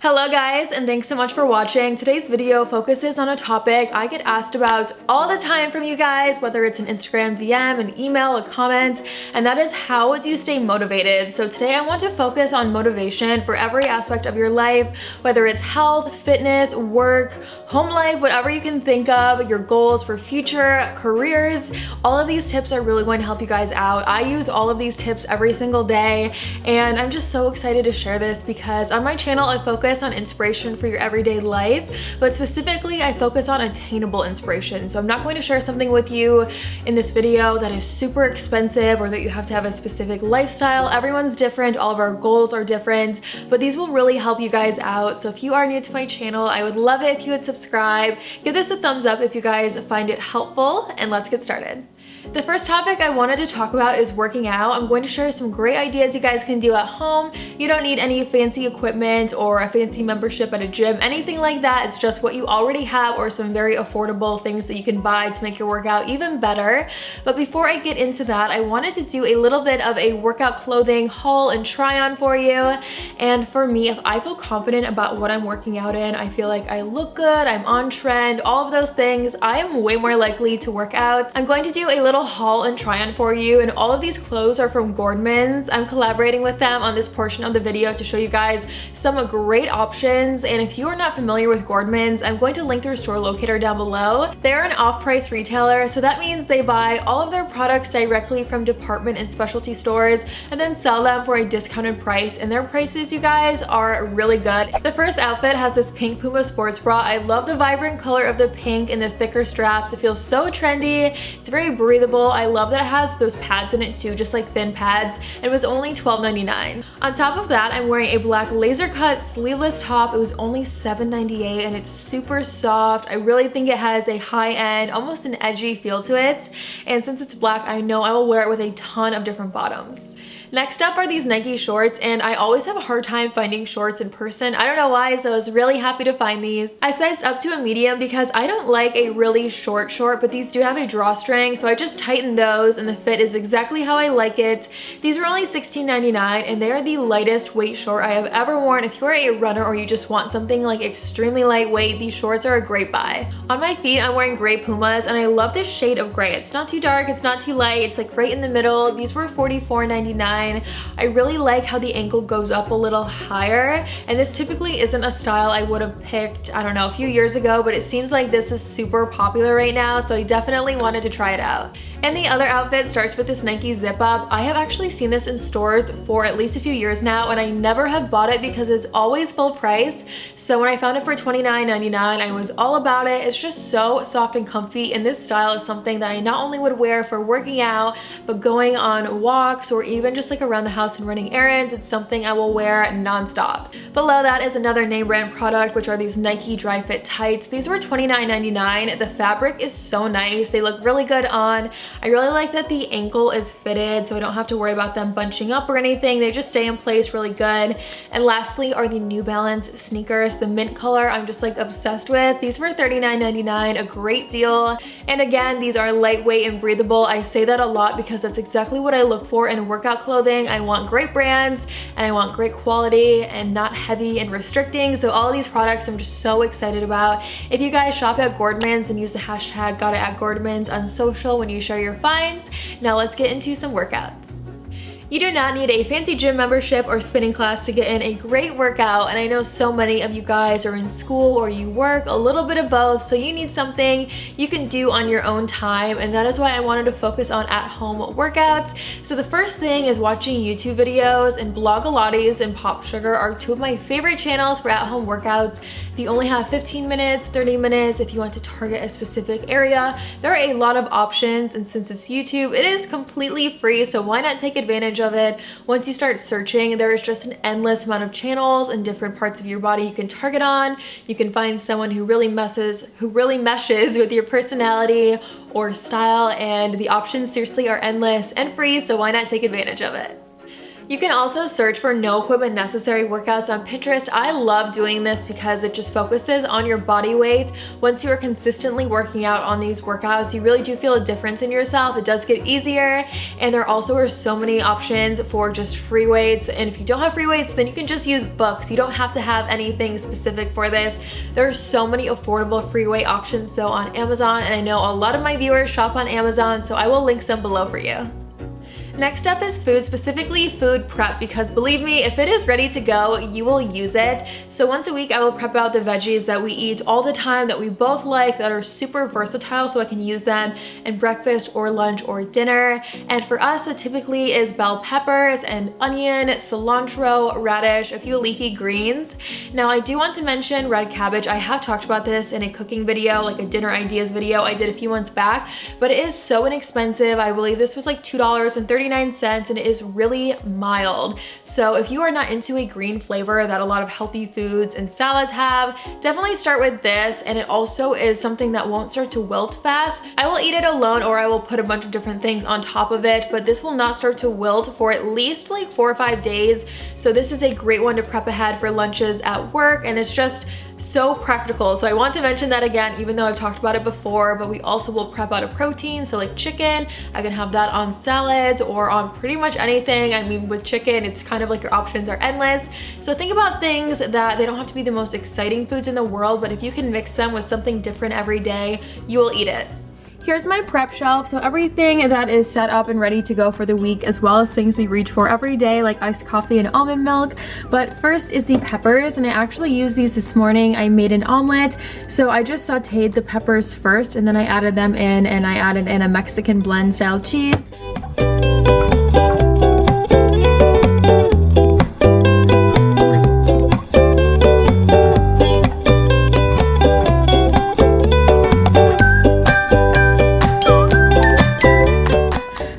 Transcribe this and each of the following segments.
Hello guys, and thanks so much for watching. Today's video focuses on a topic I get asked about all the time from you guys, whether it's an Instagram DM, an email, a comment, and that is how do you stay motivated? So today I want to focus on motivation for every aspect of your life, whether it's health, fitness, work, home life, whatever you can think of, your goals for future careers. All of these tips are really going to help you guys out. I use all of these tips every single day, and I'm just so excited to share this because on my channel I focus on inspiration for your everyday life, but specifically I focus on attainable inspiration. So I'm not going to share something with you in this video that is super expensive or that you have to have a specific lifestyle. Everyone's different, all of our goals are different, but these will really help you guys out. So if you are new to my channel, I would love it if you would subscribe. Give this a thumbs up if you guys find it helpful, and let's get started. The first topic I wanted to talk about is working out. I'm going to share some great ideas you guys can do at home. You don't need any fancy equipment or a fancy membership at a gym, anything like that. It's just what you already have or some very affordable things that you can buy to make your workout even better. But before I get into that, I wanted to do a little bit of a workout clothing haul and try on for you. And for me, if I feel confident about what I'm working out in, I feel like I look good, I'm on trend, all of those things, I am way more likely to work out. I'm going to do a little haul and try on for you, and all of these clothes are from Gordmans. I'm collaborating with them on this portion of the video to show you guys some great options. And if you are not familiar with Gordmans, I'm going to link their store locator down below. They're an off-price retailer, so that means they buy all of their products directly from department and specialty stores and then sell them for a discounted price, and their prices, you guys, are really good. The first outfit has this pink Puma sports bra. I love the vibrant color of the pink and the thicker straps. It feels so trendy. It's very breathable. I love that it has those pads in it too, just like thin pads, and it was only $12.99. On top of that, I'm wearing a black laser cut sleeveless top. It was only $7.98, and it's super soft. I really think it has a high-end, almost an edgy feel to it, and since it's black, I know I will wear it with a ton of different bottoms. Next up are these Nike shorts, and I always have a hard time finding shorts in person. I don't know why, so I was really happy to find these. I sized up to a medium because I don't like a really short short, but these do have a drawstring, so I just tightened those and the fit is exactly how I like it. These were only $16.99, and they are the lightest weight short I have ever worn. If you're a runner or you just want something like extremely lightweight, these shorts are a great buy. On my feet, I'm wearing gray Pumas, and I love this shade of gray. It's not too dark, it's not too light, it's like right in the middle. These were $44.99. I really like how the ankle goes up a little higher, and this typically isn't a style I would have picked, I don't know, a few years ago, but it seems like this is super popular right now, so I definitely wanted to try it out. And the other outfit starts with this Nike zip up. I have actually seen this in stores for at least a few years now, and I never have bought it because it's always full price. So when I found it for $29.99, I was all about it. It's just so soft and comfy, and this style is something that I not only would wear for working out, but going on walks or even just like around the house and running errands. It's something I will wear nonstop. Below that is another name brand product, which are these Nike dry fit tights. These were $29.99. The fabric is so nice. They look really good on. I really like that the ankle is fitted, so I don't have to worry about them bunching up or anything. They just stay in place really good. And lastly are the New Balance sneakers. The mint color I'm just like obsessed with. These were $39.99, a great deal. And again, these are lightweight and breathable. I say that a lot because that's exactly what I look for in workout clothing. I want great brands and I want great quality and not heavy and restricting. So all of these products I'm just so excited about. If you guys shop at Gordmans, and use the hashtag #GotItAtGordmans on social when you share your finds. Now let's get into some workouts. You do not need a fancy gym membership or spinning class to get in a great workout, and I know so many of you guys are in school or you work, a little bit of both, so you need something you can do on your own time, and that is why I wanted to focus on at-home workouts. So the first thing is watching YouTube videos, and Blogilates and Pop Sugar are two of my favorite channels for at-home workouts. If you only have 15 minutes, 30 minutes, if you want to target a specific area, there are a lot of options, and since it's YouTube, it is completely free, so why not take advantage of it? Once you start searching, there is just an endless amount of channels and different parts of your body you can target on. You can find someone who really meshes with your personality or style, and the options seriously are endless and free, so why not take advantage of it? You can also search for no equipment necessary workouts on Pinterest. I love doing this because it just focuses on your body weight. Once you are consistently working out on these workouts, you really do feel a difference in yourself. It does get easier, and there also are so many options for just free weights. And if you don't have free weights, then you can just use books. You don't have to have anything specific for this. There are so many affordable free weight options though on Amazon, and I know a lot of my viewers shop on Amazon, so I will link some below for you. Next up is food, specifically food prep, because believe me, if it is ready to go, you will use it. So once a week, I will prep out the veggies that we eat all the time that we both like, that are super versatile, so I can use them in breakfast or lunch or dinner. And for us, that typically is bell peppers and onion, cilantro, radish, a few leafy greens. Now, I do want to mention red cabbage. I have talked about this in a cooking video, like a dinner ideas video I did a few months back, but it is so inexpensive. I believe this was like $2.39, and it is really mild. So if you are not into a green flavor that a lot of healthy foods and salads have, definitely start with this. And it also is something that won't start to wilt fast. I will eat it alone, or I will put a bunch of different things on top of it, but this will not start to wilt for at least like 4 or 5 days. So this is a great one to prep ahead for lunches at work, and it's just so practical. So I want to mention that again, even though I've talked about it before, but we also will prep out a protein. So like chicken, I can have that on salads or on pretty much anything. I mean, with chicken, it's kind of like your options are endless. So think about things that they don't have to be the most exciting foods in the world, but if you can mix them with something different every day, you will eat it. Here's my prep shelf, so everything that is set up and ready to go for the week, as well as things we reach for every day, like iced coffee and almond milk. But first is the peppers, and I actually used these this morning. I made an omelet, so I just sauteed the peppers first, and then I added them in, and I added in a Mexican blend style cheese.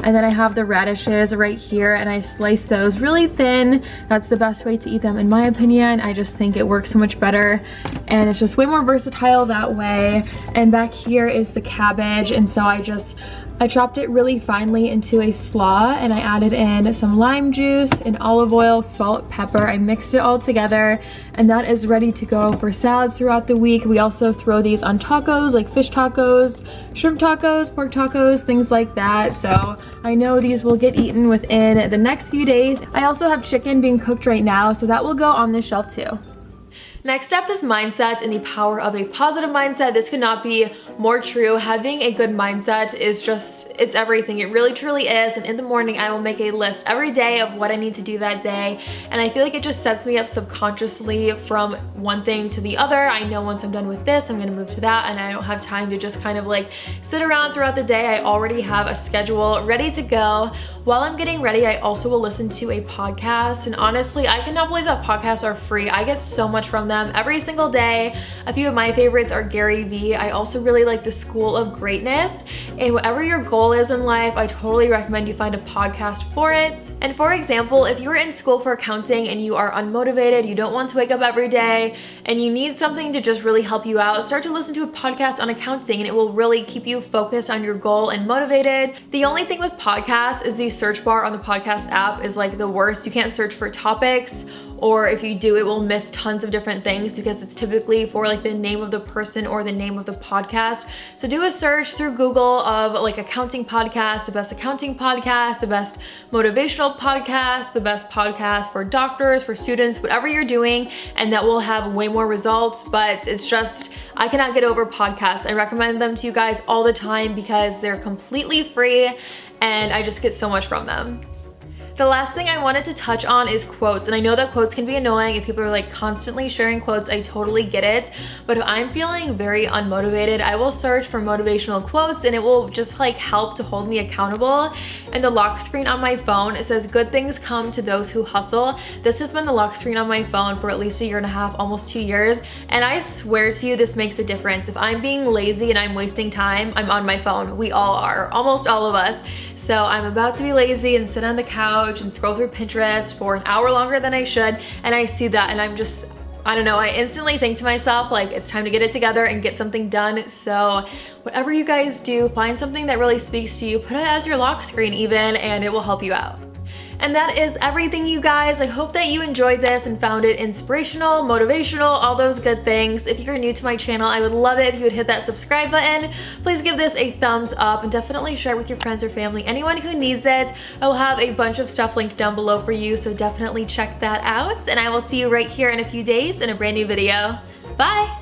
And then I have the radishes right here, and I slice those really thin. That's the best way to eat them in my opinion. I just think it works so much better, and it's just way more versatile that way. And back here is the cabbage, and so I chopped it really finely into a slaw, and I added in some lime juice and olive oil, salt, pepper. I mixed it all together, and that is ready to go for salads throughout the week. We also throw these on tacos, like fish tacos, shrimp tacos, pork tacos, things like that. So I know these will get eaten within the next few days. I also have chicken being cooked right now, so that will go on this shelf too. Next up is mindset and the power of a positive mindset. This could not be more true. Having a good mindset is just, it's everything. It really truly is. And in the morning, I will make a list every day of what I need to do that day. And I feel like it just sets me up subconsciously from one thing to the other. I know once I'm done with this, I'm gonna move to that, and I don't have time to just kind of like sit around throughout the day. I already have a schedule ready to go. While I'm getting ready, I also will listen to a podcast. And honestly, I cannot believe that podcasts are free. I get so much from them every single day. A few of my favorites are Gary Vee. I also really like the School of Greatness. And whatever your goal is in life, I totally recommend you find a podcast for it. And for example, if you're in school for accounting and you are unmotivated, you don't want to wake up every day, and you need something to just really help you out, start to listen to a podcast on accounting, and it will really keep you focused on your goal and motivated. The only thing with podcasts is the search bar on the podcast app is like the worst. You can't search for topics, or if you do, it will miss tons of different things because it's typically for like the name of the person or the name of the podcast. So do a search through Google of like accounting podcast, the best accounting podcast, the best motivational podcast, the best podcast for doctors, for students, whatever you're doing, and that will have way more results. But it's just, I cannot get over podcasts. I recommend them to you guys all the time because they're completely free, and I just get so much from them. The last thing I wanted to touch on is quotes, and I know that quotes can be annoying if people are like constantly sharing quotes. I totally get it, but if I'm feeling very unmotivated, I will search for motivational quotes, and it will just like help to hold me accountable. And the lock screen on my phone, it says good things come to those who hustle. This has been the lock screen on my phone for at least 1.5 years, almost 2 years, and I swear to you, this makes a difference. If I'm being lazy and I'm wasting time, I'm on my phone. We all are, almost all of us. So I'm about to be lazy and sit on the couch and scroll through Pinterest for an hour longer than I should, and I see that, and I'm just, I don't know, I instantly think to myself, like, it's time to get it together and get something done. So whatever you guys do, find something that really speaks to you, put it as your lock screen even, and it will help you out. And that is everything, you guys. I hope that you enjoyed this and found it inspirational, motivational, all those good things. If you're new to my channel, I would love it if you would hit that subscribe button. Please give this a thumbs up and definitely share it with your friends or family, anyone who needs it. I will have a bunch of stuff linked down below for you, so definitely check that out. And I will see you right here in a few days in a brand new video. Bye!